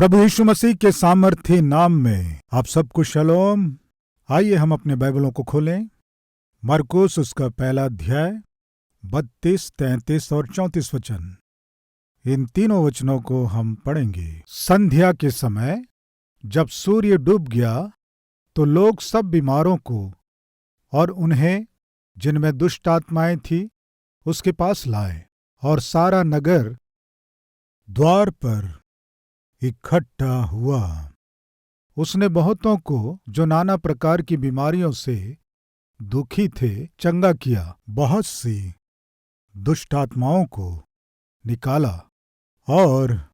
प्रभु यीशु मसीह के सामर्थ्य नाम में आप सबको शलोम। आइए हम अपने बाइबलों को खोलें। मरकुस उसका पहला अध्याय 32, 33 और 34 वचन। इन तीनों वचनों को हम पढ़ेंगे। संध्या के समय जब सूर्य डूब गया तो लोग सब बीमारों को और उन्हें जिनमें दुष्ट आत्माएं थी उसके पास लाए, और सारा नगर द्वार पर इकट्ठा हुआ। उसने बहुतों को जो नाना प्रकार की बीमारियों से दुखी थे चंगा किया, बहुत सी दुष्ट आत्माओं को निकाला और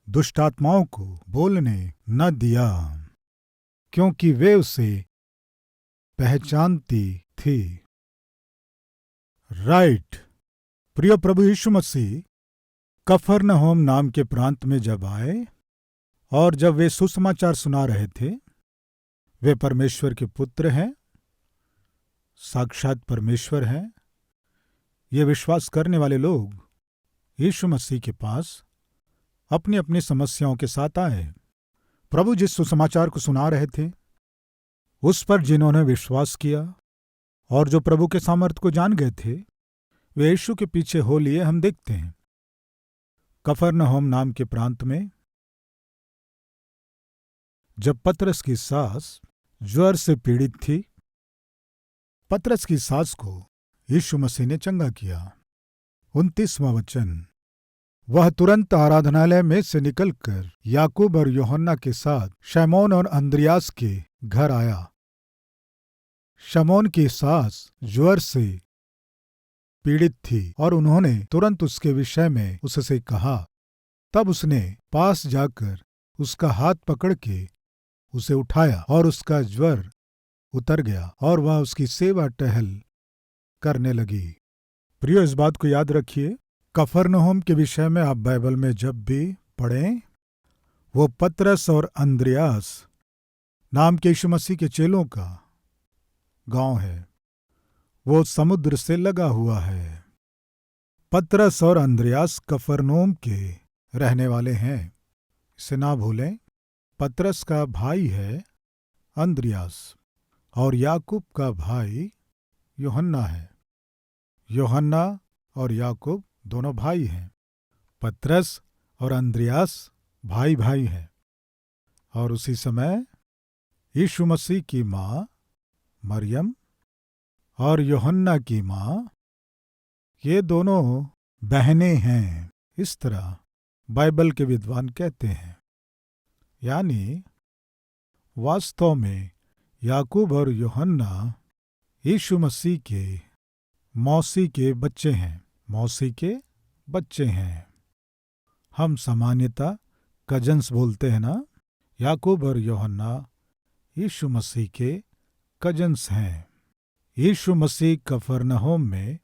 दुष्ट आत्माओं को बोलने न दिया, क्योंकि वे उसे पहचानती थी। राइट। प्रिय प्रभु यीशु मसीह कफरनहूम नाम के प्रांत में जब आए और जब वे सुसमाचार सुना रहे थे, वे परमेश्वर के पुत्र हैं, साक्षात परमेश्वर हैं, ये विश्वास करने वाले लोग यीशु मसीह के पास अपनी अपनी समस्याओं के साथ आए। प्रभु जिस सुसमाचार को सुना रहे थे उस पर जिन्होंने विश्वास किया और जो प्रभु के सामर्थ्य को जान गए थे, वे यीशु के पीछे हो लिए हम देखते हैं। कफरनहूम नाम के प्रांत में जब पतरस की सास ज्वर से पीड़ित थी, पतरस की सास को यीशु मसीह ने चंगा किया। 29वां वचन। वह तुरंत आराधनालय में से निकलकर याकूब और यूहन्ना के साथ शमौन और अंद्रियास के घर आया। शमौन की सास ज्वर से पीड़ित थी और उन्होंने तुरंत उसके विषय में उससे कहा। तब उसने पास जाकर उसका हाथ पकड़ के उसे उठाया और उसका ज्वर उतर गया और वह उसकी सेवा टहल करने लगी। प्रियो, इस बात को याद रखिए, कफरनहूम के विषय में आप बाइबल में जब भी पढ़ें, वो पतरस और अंद्रियास नाम के यीशु मसीह के चेलों का गांव है। वो समुद्र से लगा हुआ है। पतरस और अंद्रियास कफरनहूम के रहने वाले हैं, इसे ना भूलें। पतरस का भाई है अंद्रियास और याकूब का भाई यूहन्ना है। यूहन्ना और याकूब दोनों भाई हैं। पतरस और अंद्रियास भाई भाई हैं। और उसी समय यीशु मसीह की माँ मरियम और यूहन्ना की माँ, ये दोनों बहनें हैं, इस तरह बाइबल के विद्वान कहते हैं। यानी वास्तव में याकूब और यूहन्ना यीशु मसीह के मौसी के बच्चे हैं, मौसी के बच्चे हैं। हम सामान्यतः कजन्स बोलते हैं ना। याकूब और यूहन्ना यीशु मसीह के कजन्स हैं। यीशु मसीह कफरनहूम में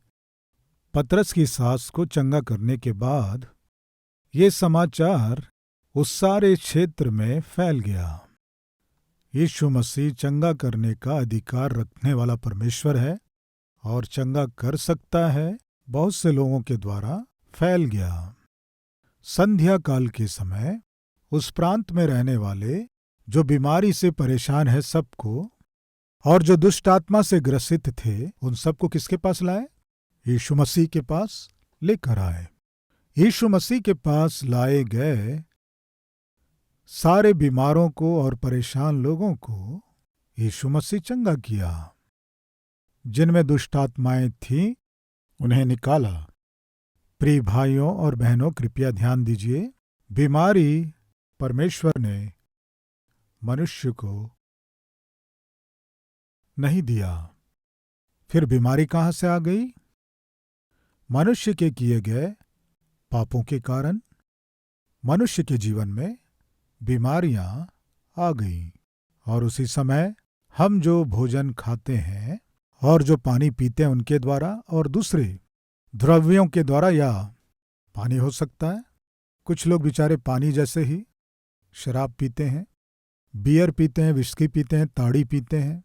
पतरस की सास को चंगा करने के बाद ये समाचार उस सारे क्षेत्र में फैल गया। यीशु मसीह चंगा करने का अधिकार रखने वाला परमेश्वर है और चंगा कर सकता है। बहुत से लोगों के द्वारा फैल गया। संध्या काल के समय उस प्रांत में रहने वाले जो बीमारी से परेशान है सबको, और जो दुष्ट आत्मा से ग्रसित थे उन सबको किसके पास लाए? यीशु मसीह के पास लेकर आए। यीशु मसीह के पास लाए गए सारे बीमारों को और परेशान लोगों को यीशु मसीह चंगा किया। जिनमें दुष्ट आत्माएं थीं उन्हें निकाला। प्रिय भाइयों और बहनों, कृपया ध्यान दीजिए, बीमारी परमेश्वर ने मनुष्य को नहीं दिया। फिर बीमारी कहां से आ गई? मनुष्य के किए गए पापों के कारण मनुष्य के जीवन में बीमारियां आ गईं। और उसी समय हम जो भोजन खाते हैं और जो पानी पीते हैं उनके द्वारा और दूसरे द्रव्यों के द्वारा, या पानी हो सकता है, कुछ लोग बेचारे पानी जैसे ही शराब पीते हैं, बियर पीते हैं, विस्की पीते हैं, ताड़ी पीते हैं।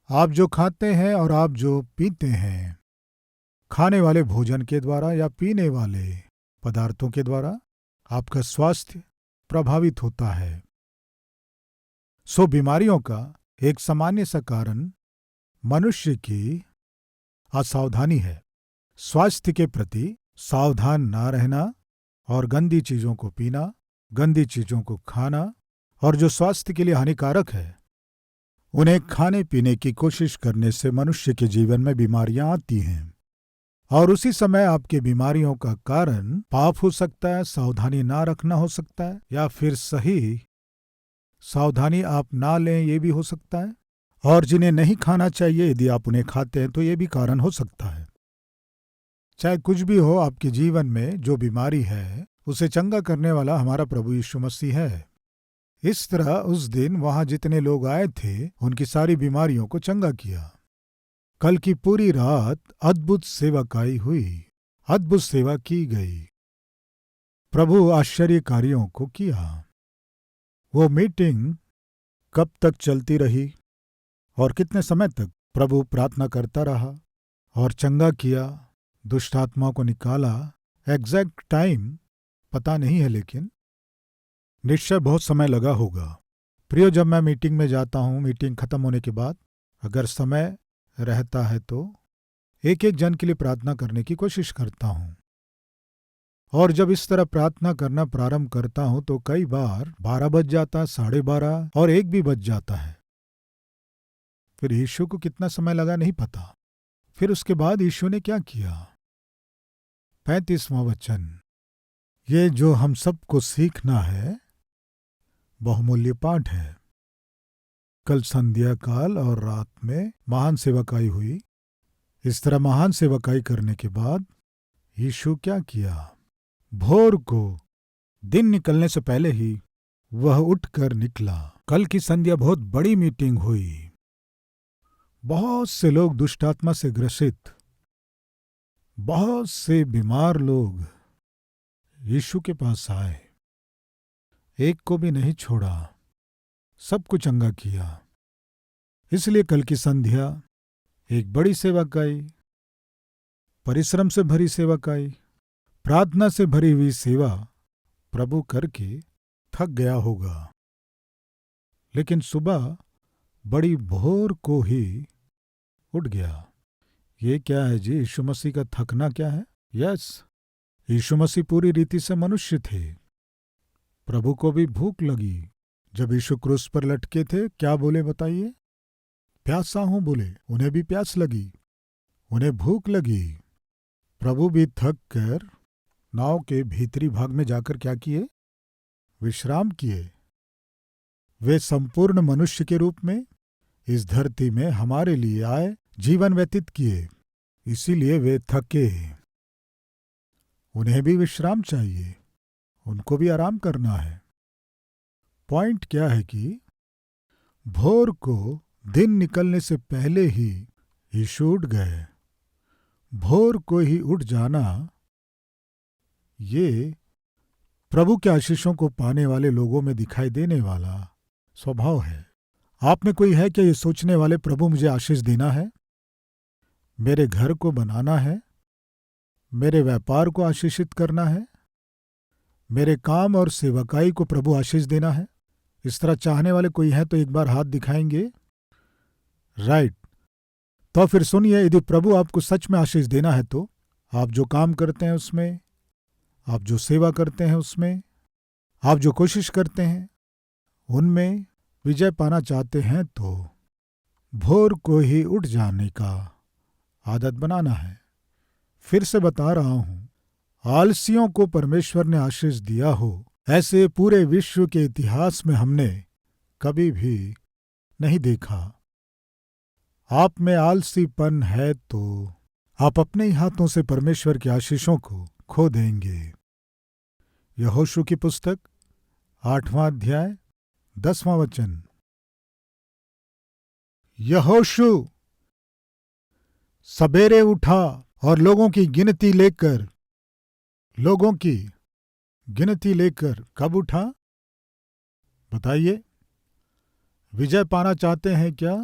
आप जो खाते हैं और आप जो पीते हैं, खाने वाले भोजन के द्वारा या पीने वाले पदार्थों के द्वारा आपका स्वास्थ्य प्रभावित होता है। सो बीमारियों का एक सामान्य सा कारण मनुष्य की असावधानी है। स्वास्थ्य के प्रति सावधान ना रहना और गंदी चीजों को पीना, गंदी चीजों को खाना और जो स्वास्थ्य के लिए हानिकारक है उन्हें खाने पीने की कोशिश करने से मनुष्य के जीवन में बीमारियां आती हैं। और उसी समय आपके बीमारियों का कारण पाप हो सकता है, सावधानी ना रखना हो सकता है, या फिर सही सावधानी आप ना लें ये भी हो सकता है। और जिन्हें नहीं खाना चाहिए यदि आप उन्हें खाते हैं तो ये भी कारण हो सकता है। चाहे कुछ भी हो आपके जीवन में जो बीमारी है उसे चंगा करने वाला हमारा प्रभु यीशु मसीह है। इस तरह उस दिन वहां जितने लोग आए थे उनकी सारी बीमारियों को चंगा किया। कल की पूरी रात अद्भुत सेवकाई हुई, अद्भुत सेवा की गई। प्रभु आश्चर्य कार्यों को किया। वो मीटिंग कब तक चलती रही और कितने समय तक प्रभु प्रार्थना करता रहा और चंगा किया, दुष्ट आत्मा को निकाला, एग्जैक्ट टाइम पता नहीं है, लेकिन निश्चय बहुत समय लगा होगा। प्रियो, जब मैं मीटिंग में जाता हूँ, मीटिंग खत्म होने के बाद अगर समय रहता है तो एक एक जन के लिए प्रार्थना करने की कोशिश करता हूँ। और जब इस तरह प्रार्थना करना प्रारंभ करता हूं तो कई बार 12 बज जाता, 12:30 और 1 भी बज जाता है। फिर यीशु को कितना समय लगा नहीं पता। फिर उसके बाद यीशु ने क्या किया? 35वां वचन, ये जो हम सबको सीखना है बहुमूल्य पाठ है। कल संध्या काल और रात में महान सेवकाई हुई। इस तरह महान सेवकाई करने के बाद यीशु क्या किया? भोर को दिन निकलने से पहले ही वह उठकर निकला। कल की संध्या बहुत बड़ी मीटिंग हुई। बहुत से लोग दुष्टात्मा से ग्रसित, बहुत से बीमार लोग यीशु के पास आए। एक को भी नहीं छोड़ा, सबको चंगा किया। इसलिए कल की संध्या एक बड़ी सेवकाई, परिश्रम से भरी सेवकाई, प्रार्थना से भरी हुई सेवा प्रभु करके थक गया होगा। लेकिन सुबह बड़ी भोर को ही उठ गया। ये क्या है जी? यीशु मसीह का थकना क्या है? यस, यीशु मसीह पूरी रीति से मनुष्य थे। प्रभु को भी भूख लगी। जब यीशु क्रूस पर लटके थे क्या बोले बताइए? प्यासा हूं बोले। उन्हें भी प्यास लगी, उन्हें भूख लगी। प्रभु भी थक कर नाव के भीतरी भाग में जाकर क्या किए? विश्राम किए। वे संपूर्ण मनुष्य के रूप में इस धरती में हमारे लिए आए, जीवन व्यतीत किए, इसीलिए वे थके। उन्हें भी विश्राम चाहिए, उनको भी आराम करना है। पॉइंट क्या है कि भोर को दिन निकलने से पहले ही यीशु उठ गए। भोर को ही उठ जाना ये प्रभु के आशीषों को पाने वाले लोगों में दिखाई देने वाला स्वभाव है। आप में कोई है क्या ये सोचने वाले, प्रभु मुझे आशीष देना है, मेरे घर को बनाना है, मेरे व्यापार को आशीषित करना है, मेरे काम और सेवकाई को प्रभु आशीष देना है? इस तरह चाहने वाले कोई है तो एक बार हाथ दिखाएंगे। राइट। तो फिर सुनिए, यदि प्रभु आपको सच में आशीष देना है तो आप जो काम करते हैं उसमें, आप जो सेवा करते हैं उसमें, आप जो कोशिश करते हैं उनमें विजय पाना चाहते हैं तो भोर को ही उठ जाने का आदत बनाना है। फिर से बता रहा हूं, आलसियों को परमेश्वर ने आशीष दिया हो ऐसे पूरे विश्व के इतिहास में हमने कभी भी नहीं देखा। आप में आलसीपन है तो आप अपने ही हाथों से परमेश्वर के आशीषों को खो देंगे। यहोशू की पुस्तक 8वां अध्याय 10वां वचन। यहोशू सबेरे उठा और लोगों की गिनती लेकर कब उठा बताइए? विजय पाना चाहते हैं क्या?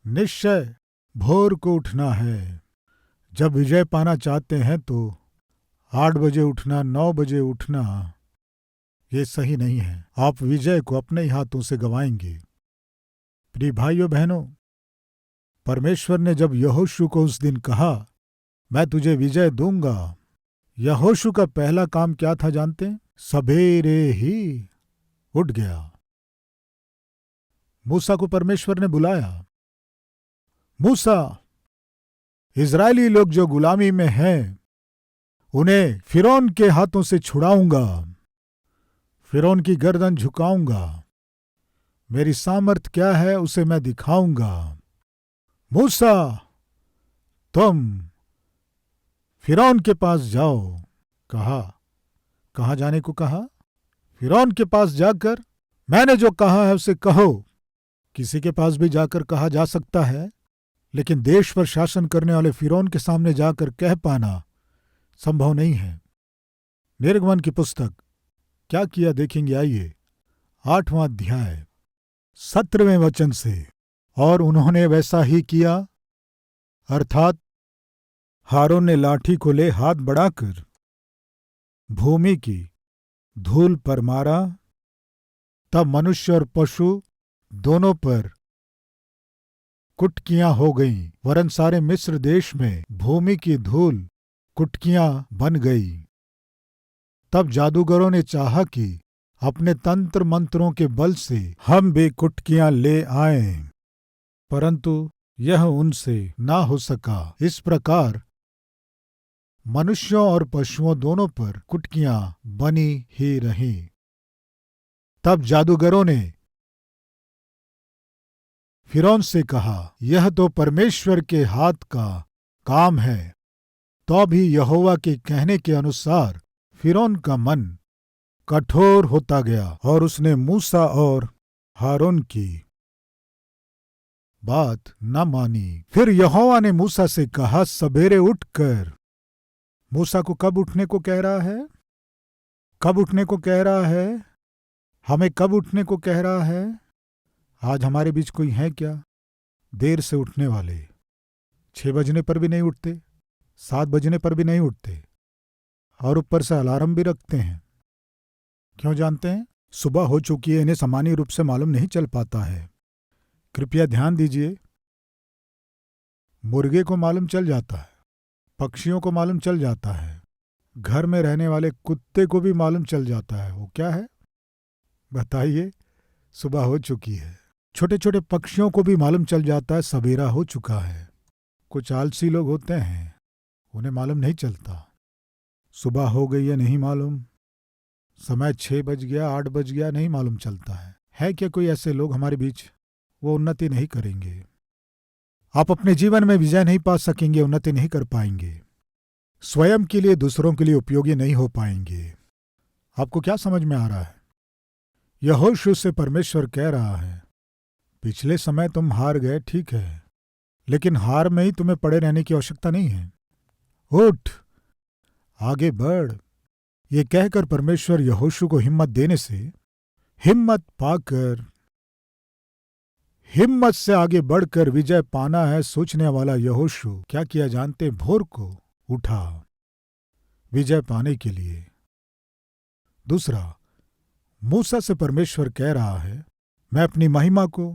निश्चय भोर को उठना है। जब विजय पाना चाहते हैं तो 8 बजे उठना, 9 बजे उठना, ये सही नहीं है। आप विजय को अपने ही हाथों से गंवाएंगे। प्रिय भाइयों बहनों, परमेश्वर ने जब यहोशू को उस दिन कहा, मैं तुझे विजय दूंगा, यहोशू का पहला काम क्या था जानते हैं? सवेरे ही उठ गया। मूसा को परमेश्वर ने बुलाया, मूसा, इजरायली लोग जो गुलामी में हैं उन्हें फिरौन के हाथों से छुड़ाऊंगा, फिरौन की गर्दन झुकाऊंगा, मेरी सामर्थ क्या है उसे मैं दिखाऊंगा। मूसा, तुम फिरौन के पास जाओ। कहा, कहाँ जाने को कहा? फिरौन के पास जाकर मैंने जो कहा है उसे कहो। किसी के पास भी जाकर कहा जा सकता है, लेकिन देश पर शासन करने वाले फिरौन के सामने जाकर कह पाना संभव नहीं है। निर्गमन की पुस्तक क्या किया देखेंगे, आइए 8वां अध्याय 17वें वचन से। और उन्होंने वैसा ही किया, अर्थात हारून ने लाठी को ले हाथ बढ़ाकर भूमि की धूल पर मारा, तब मनुष्य और पशु दोनों पर कुटकियां हो गईं, वरन सारे मिस्र देश में भूमि की धूल कुटकियां बन गई। तब जादूगरों ने चाहा कि अपने तंत्र मंत्रों के बल से हम भी कुटकियां ले आएं, परंतु यह उनसे ना हो सका। इस प्रकार मनुष्यों और पशुओं दोनों पर कुटकियां बनी ही रहीं। तब जादूगरों ने फिरौन से कहा, यह तो परमेश्वर के हाथ का काम है। तो भी यहोवा के कहने के अनुसार फिरौन का मन कठोर होता गया और उसने मूसा और हारून की बात न मानी। फिर यहोवा ने मूसा से कहा, सवेरे उठकर। मूसा को कब उठने को कह रहा है? कब उठने को कह रहा है? हमें कब उठने को कह रहा है? आज हमारे बीच कोई है क्या देर से उठने वाले? 6 बजने पर भी नहीं उठते, 7 बजने पर भी नहीं उठते, और ऊपर से अलार्म भी रखते हैं। क्यों जानते हैं? सुबह हो चुकी है, इन्हें सामान्य रूप से मालूम नहीं चल पाता है। कृपया ध्यान दीजिए, मुर्गे को मालूम चल जाता है, पक्षियों को मालूम चल जाता है, घर में रहने वाले कुत्ते को भी मालूम चल जाता है। वो क्या है बताइए? सुबह हो चुकी है। छोटे छोटे पक्षियों को भी मालूम चल जाता है सवेरा हो चुका है। कुछ आलसी लोग होते हैं, उन्हें मालूम नहीं चलता सुबह हो गई है, नहीं मालूम, समय 6 बज गया, 8 बज गया, नहीं मालूम चलता है क्या कोई ऐसे लोग हमारे बीच? वो उन्नति नहीं करेंगे। आप अपने जीवन में विजय नहीं पा सकेंगे, उन्नति नहीं कर पाएंगे, स्वयं के लिए दूसरों के लिए उपयोगी नहीं हो पाएंगे। आपको क्या समझ में आ रहा है? यहोशू से परमेश्वर कह रहा है, पिछले समय तुम हार गए, ठीक है, लेकिन हार में ही तुम्हें पड़े रहने की आवश्यकता नहीं है। उठ, आगे बढ़। ये कहकर परमेश्वर यहोशू को हिम्मत देने से हिम्मत पाकर हिम्मत से आगे बढ़कर विजय पाना है सोचने वाला यहोशू क्या किया जानते? भोर को उठा विजय पाने के लिए। दूसरा, मूसा से परमेश्वर कह रहा है, मैं अपनी महिमा को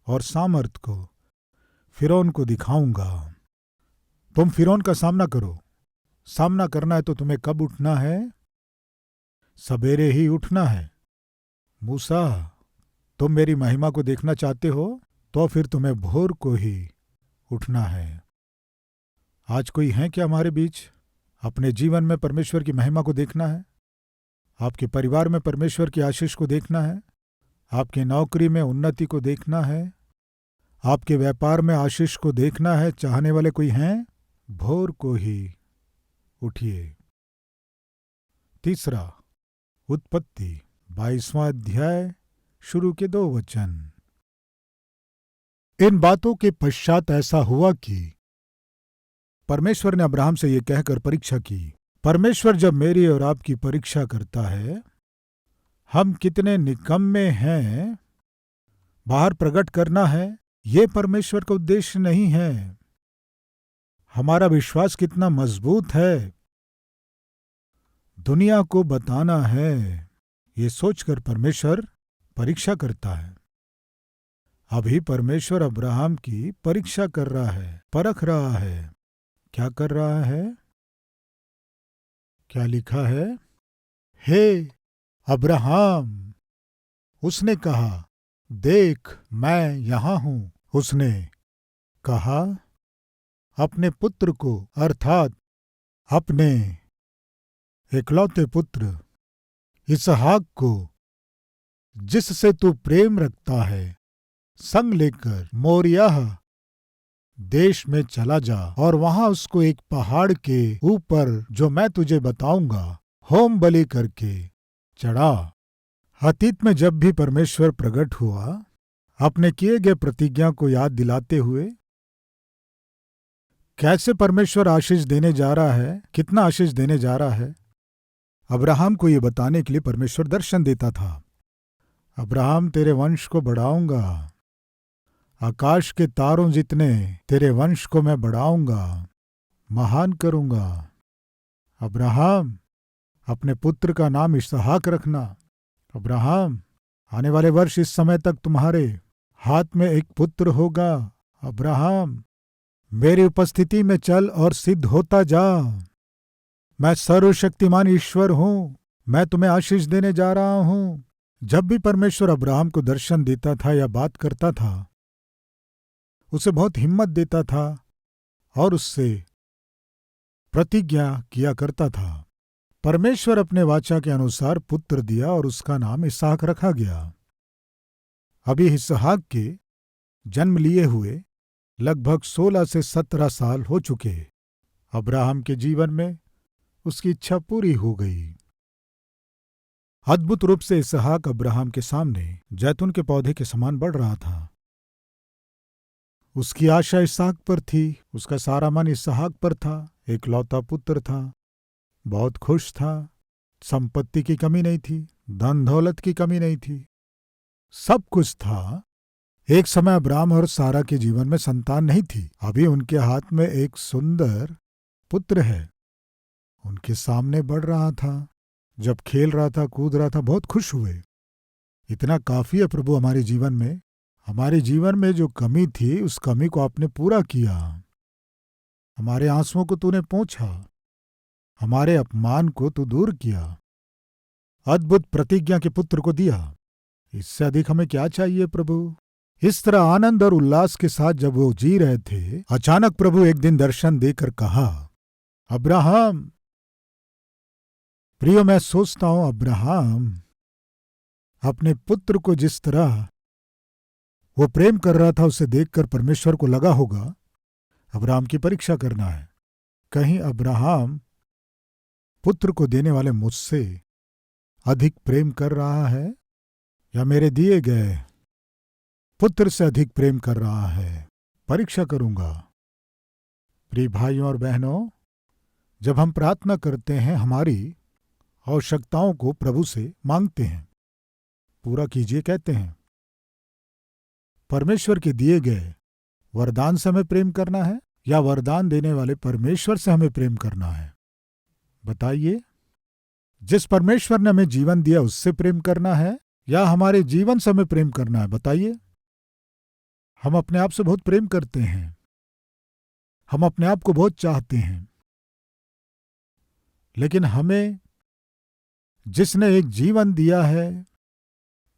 और सामर्थ को फिरौन को दिखाऊंगा। तुम फिरौन का सामना करो। सामना करना है तो तुम्हें कब उठना है? सवेरे ही उठना है। मूसा, तुम मेरी महिमा को देखना चाहते हो तो फिर तुम्हें भोर को ही उठना है। आज कोई है क्या हमारे बीच? अपने जीवन में परमेश्वर की महिमा को देखना है, आपके परिवार में परमेश्वर की आशीष को देखना है, आपकी नौकरी में उन्नति को देखना है, आपके व्यापार में आशीष को देखना है, चाहने वाले कोई हैं? भोर को ही उठिए। तीसरा, उत्पत्ति 22वां अध्याय शुरू के 2 वचन। इन बातों के पश्चात ऐसा हुआ कि परमेश्वर ने अब्राहम से यह कहकर परीक्षा की, परमेश्वर जब मेरी और आपकी परीक्षा करता है, हम कितने निकम्मे हैं, बाहर प्रकट करना है, ये परमेश्वर का उद्देश्य नहीं है। हमारा विश्वास कितना मजबूत है, दुनिया को बताना है, ये सोचकर परमेश्वर परीक्षा करता है। अभी परमेश्वर अब्राहम की परीक्षा कर रहा है, परख रहा है। क्या कर रहा है? क्या लिखा है? हे अब्राहम, उसने कहा, देख मैं यहां हूं। उसने कहा, अपने पुत्र को अर्थात अपने इकलौते पुत्र इसहाक को, जिससे तू प्रेम रखता है, संग लेकर मोरियाह देश में चला जा और वहां उसको एक पहाड़ के ऊपर, जो मैं तुझे बताऊंगा, होम बलि करके चढ़ा। अतीत में जब भी परमेश्वर प्रकट हुआ, अपने किए गए प्रतिज्ञा को याद दिलाते हुए, कैसे परमेश्वर आशीष देने जा रहा है, कितना आशीष देने जा रहा है, अब्राहम को ये बताने के लिए परमेश्वर दर्शन देता था। अब्राहम, तेरे वंश को बढ़ाऊंगा, आकाश के तारों जितने तेरे वंश को मैं बढ़ाऊंगा, महान करूंगा। अब्राहम, अपने पुत्र का नाम इसहाक रखना। अब्राहम, आने वाले वर्ष इस समय तक तुम्हारे हाथ में एक पुत्र होगा। अब्राहम, मेरी उपस्थिति में चल और सिद्ध होता जा। मैं सर्वशक्तिमान ईश्वर हूं, मैं तुम्हें आशीष देने जा रहा हूं। जब भी परमेश्वर अब्राहम को दर्शन देता था या बात करता था, उसे बहुत हिम्मत देता था और उससे प्रतिज्ञा किया करता था। परमेश्वर अपने वाचा के अनुसार पुत्र दिया और उसका नाम इसहाक रखा गया। अभी इसहाक के जन्म लिए हुए लगभग 16 से 17 साल हो चुके। अब्राहम के जीवन में उसकी इच्छा पूरी हो गई। अद्भुत रूप से इसहाक अब्राहम के सामने जैतून के पौधे के समान बढ़ रहा था। उसकी आशा इसहाक पर थी, उसका सारा मन इसहाक पर था। एकलौता पुत्र था, बहुत खुश था, संपत्ति की कमी नहीं थी, धन दौलत की कमी नहीं थी, सब कुछ था। एक समय अब्राहम और सारा के जीवन में संतान नहीं थी। अभी उनके हाथ में एक सुंदर पुत्र है, उनके सामने बढ़ रहा था। जब खेल रहा था, कूद रहा था, बहुत खुश हुए। इतना काफी है प्रभु हमारे जीवन में। हमारे जीवन में जो कमी थी, उस कमी को आपने पूरा किया। हमारे आंसुओं को तूने पोंछा, हमारे अपमान को तू दूर किया, अद्भुत प्रतिज्ञा के पुत्र को दिया। इससे अधिक हमें क्या चाहिए प्रभु? इस तरह आनंद और उल्लास के साथ जब वो जी रहे थे, अचानक प्रभु एक दिन दर्शन देकर कहा, अब्राहम। प्रियो, मैं सोचता हूं अब्राहम अपने पुत्र को जिस तरह वो प्रेम कर रहा था, उसे देखकर परमेश्वर को लगा होगा अब्राहम की परीक्षा करना है। कहीं अब्राहम पुत्र को देने वाले मुझसे अधिक प्रेम कर रहा है या मेरे दिए गए पुत्र से अधिक प्रेम कर रहा है? परीक्षा करूंगा। प्रिय भाइयों और बहनों, जब हम प्रार्थना करते हैं, हमारी आवश्यकताओं को प्रभु से मांगते हैं, पूरा कीजिए कहते हैं, परमेश्वर के दिए गए वरदान से हमें प्रेम करना है या वरदान देने वाले परमेश्वर से हमें प्रेम करना है? बताइए। जिस परमेश्वर ने हमें जीवन दिया उससे प्रेम करना है या हमारे जीवन से हमें प्रेम करना है? बताइए। हम अपने आप से बहुत प्रेम करते हैं, हम अपने आप को बहुत चाहते हैं, लेकिन हमें जिसने एक जीवन दिया है,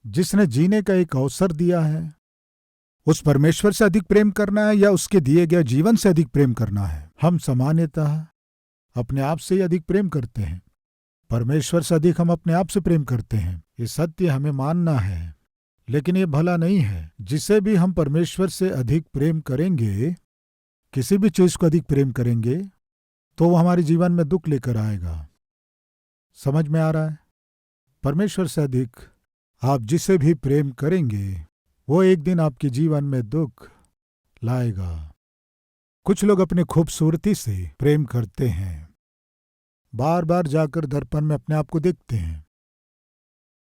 जिसने जीने का एक अवसर दिया है, उस परमेश्वर से अधिक प्रेम करना है या उसके दिए गए जीवन से अधिक प्रेम करना है? हम सामान्यतः अपने आप से ही अधिक प्रेम करते हैं। परमेश्वर से अधिक हम अपने आप से प्रेम करते हैं। ये सत्य हमें मानना है, लेकिन ये भला नहीं है। जिसे भी हम परमेश्वर से अधिक प्रेम करेंगे, किसी भी चीज को अधिक प्रेम करेंगे, तो वो हमारे जीवन में दुख लेकर आएगा। समझ में आ रहा है? परमेश्वर से अधिक आप जिसे भी प्रेम करेंगे, वो एक दिन आपके जीवन में दुख लाएगा। कुछ लोग अपनी खूबसूरती से प्रेम करते हैं, बार बार जाकर दर्पण में अपने आप को देखते हैं,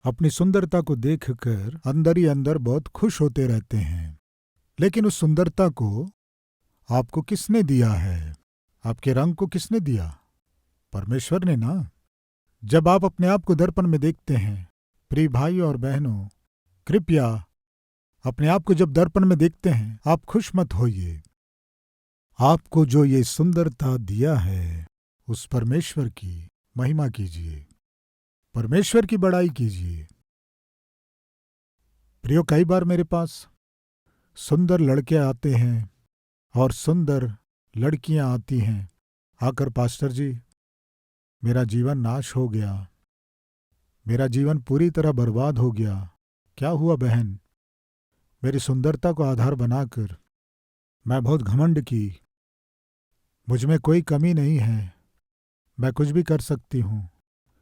अपनी सुंदरता को देखकर अंदर ही अंदर बहुत खुश होते रहते हैं। लेकिन उस सुंदरता को आपको किसने दिया है? आपके रंग को किसने दिया? परमेश्वर ने ना। जब आप अपने आप को दर्पण में देखते हैं, प्रिय भाई और बहनों, कृपया अपने आप को जब दर्पण में देखते हैं, आप खुश मत होइए। आपको जो ये सुंदरता दिया है, उस परमेश्वर की महिमा कीजिए, परमेश्वर की बड़ाई कीजिए। प्रियो, कई बार मेरे पास सुंदर लड़के आते हैं और सुंदर लड़कियां आती हैं, आकर पास्टर जी मेरा जीवन नाश हो गया, मेरा जीवन पूरी तरह बर्बाद हो गया। क्या हुआ बहन? मेरी सुंदरता को आधार बनाकर मैं बहुत घमंड की, मुझ में कोई कमी नहीं है, मैं कुछ भी कर सकती हूँ।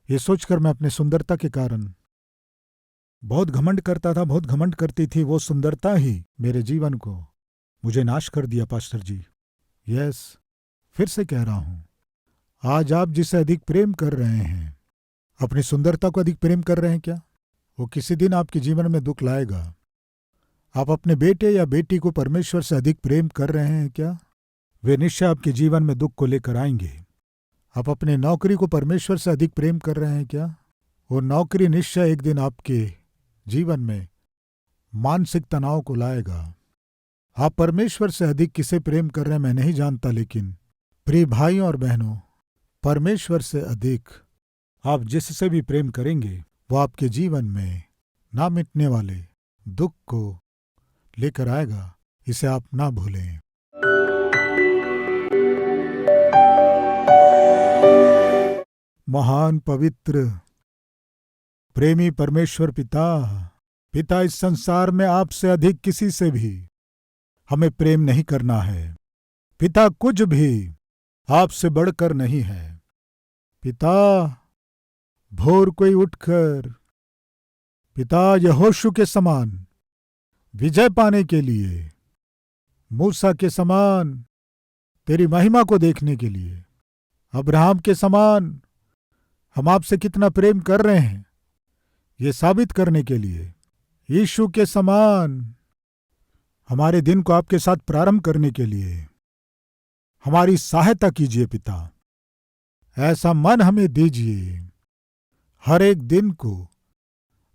ये सोचकर मैं अपने सुंदरता के कारण बहुत घमंड करता था, बहुत घमंड करती थी। वो सुंदरता ही मेरे जीवन को मुझे नाश कर दिया पास्टर जी। यस, फिर से कह रहा हूँ, आज आप जिसे अधिक प्रेम कर रहे हैं, अपनी सुंदरता को अधिक प्रेम कर रहे हैं क्या? वो किसी दिन आपके जीवन में दुख लाएगा। आप अपने बेटे या बेटी को परमेश्वर से अधिक प्रेम कर रहे हैं क्या? वे निश्चय आपके जीवन में दुख को लेकर आएंगे। आप अपने नौकरी को परमेश्वर से अधिक प्रेम कर रहे हैं क्या? वो नौकरी निश्चय एक दिन आपके जीवन में मानसिक तनाव को लाएगा। आप परमेश्वर से अधिक किसे प्रेम कर रहे हैं मैं नहीं जानता, लेकिन प्रिय भाइयों और बहनों, परमेश्वर से अधिक आप जिससे भी प्रेम करेंगे, वो आपके जीवन में ना मिटने वाले दुख को लेकर आएगा। इसे आप ना भूलें। महान पवित्र प्रेमी परमेश्वर पिता, इस संसार में आपसे अधिक किसी से भी हमें प्रेम नहीं करना है। पिता, कुछ भी आपसे बढ़कर नहीं है। पिता, भोर कोई उठकर पिता यहोशू के समान विजय पाने के लिए, मूसा के समान तेरी महिमा को देखने के लिए, अब्राहम के समान हम आपसे कितना प्रेम कर रहे हैं ये साबित करने के लिए, यीशु के समान हमारे दिन को आपके साथ प्रारंभ करने के लिए हमारी सहायता कीजिए पिता। ऐसा मन हमें दीजिए, हर एक दिन को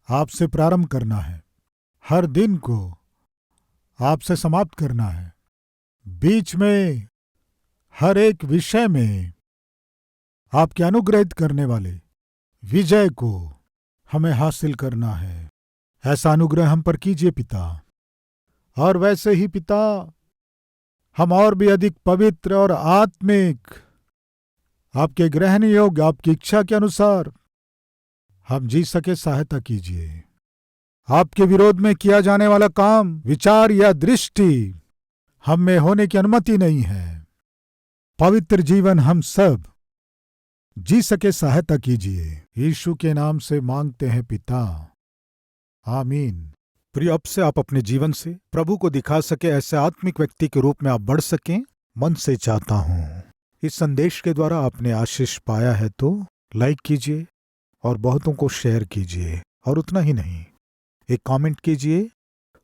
आपसे प्रारंभ करना है, हर दिन को आपसे समाप्त करना है, बीच में हर एक विषय में आपके अनुग्रहित करने वाले विजय को हमें हासिल करना है। ऐसा अनुग्रह हम पर कीजिए पिता। और वैसे ही पिता, हम और भी अधिक पवित्र और आत्मिक आपके ग्रहण योग्य आपकी इच्छा के अनुसार हम जी सके सहायता कीजिए। आपके विरोध में किया जाने वाला काम, विचार या दृष्टि हम में होने की अनुमति नहीं है। पवित्र जीवन हम सब जी सके सहायता कीजिए। यीशु के नाम से मांगते हैं पिता, आमीन। प्रिय, अब से आप अपने जीवन से प्रभु को दिखा सके ऐसे आत्मिक व्यक्ति के रूप में आप बढ़ सकें, मन से चाहता हूं। इस संदेश के द्वारा आपने आशीष पाया है तो लाइक कीजिए और बहुतों को शेयर कीजिए, और उतना ही नहीं, एक कमेंट कीजिए,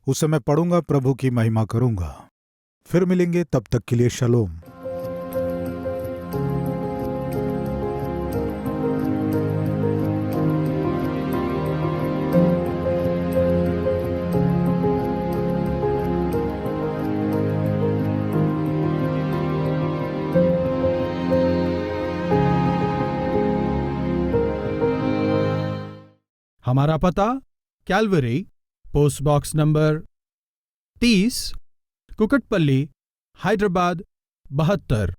उसे मैं पढ़ूंगा, प्रभु की महिमा करूंगा। फिर मिलेंगे, तब तक के लिए शलोम। हमारा पता Calvary, post box number 30, Kukatpally, Hyderabad 72।